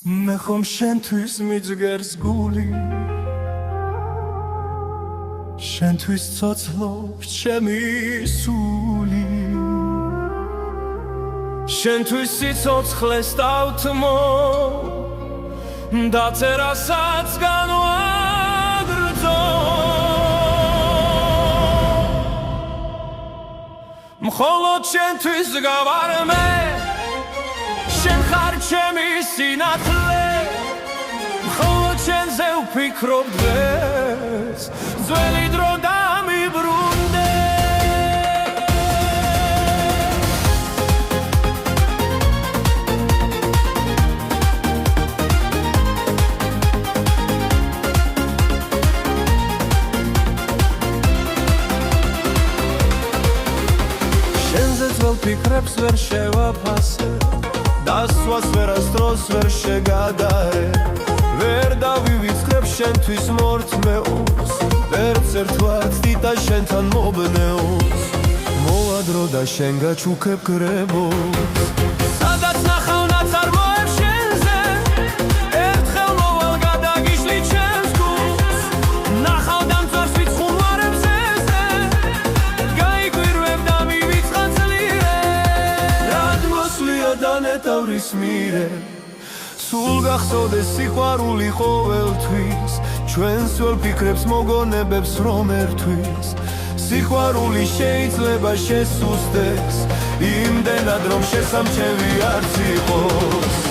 მე ხომ შენთვის მიძგერს გული შენთვის ცოცხლობს ჩემი სული შენთვის სიცოცხლეს დავთმო დაწერასაც განვაგრძო მხოლოდ შენთვის გავარმე შენ ხარ ჩემი სინათლე მხოლოდ შენზე ვფიქრობ დღეს ძველი დრო დამიბრუნდე შენზე ძველ ფიქრებს ვერ შევაფასე დასვას ვერასდროს ვერ შეგადარე ვერ დავივიწყებ შენთვის მორთმეულს ვერც ერთ ვარდს დიტა შენთან მობნეულს მოვა დრო და შენ გაჩუქებ კრებულს სადაც ნახავ ნაცარმოებ შენზე ერთხელ მოვალ გადაგიშლი ჩემს გულს ნახავ დამწვარს ვით ხუმარებ ზეზე გაიკვირვებ და მივიწყა ძლიერე რად მოსვლია დანეტავრის მირე სულ გახსოვდეს სიყვარული ყოველთვის ჩვენს ძველ ფიქრებს მოგონებებს რომ ერთვის სიყვარული შეიძლება შესუსტდეს იმდენად რომ შესამჩევი არც იყოს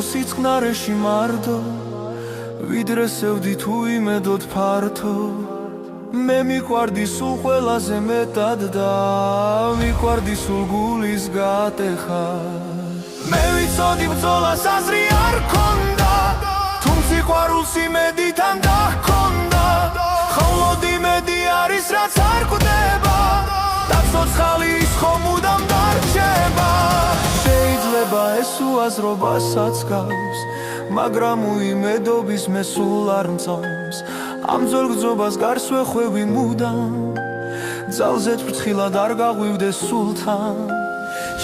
სიწყნარეში მარტო ვიდრე სევდი თუ იმედოდ ფართო მე მიყვარდი სულ ყველაზე მეტად და მიყვარდი სულ გულის გატეხა მე ვიცოდი ბრძოლას აზრი არ ქონდა თუმ სიყვარულს იმედიდან დahქონდა მხოლოდ იმედი არის რაც არ კვდება და ცოცხალი ის ხომ მუდამ დარჩება შეიძლება ეს უაზრობასაც გავს მაგრამ უიმედობის მე სულ არ მწამს ამ ძველ გრძობას გარს ვეხვევი მუდამ ძალზედ ფრთხილად არ გაღვივდე სულთან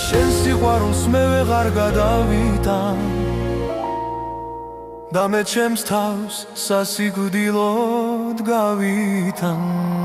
შენ სიყვარულს მე ვეღარ გადავიტან და მე ჩემს თავს სასიკვდილოდ გავითან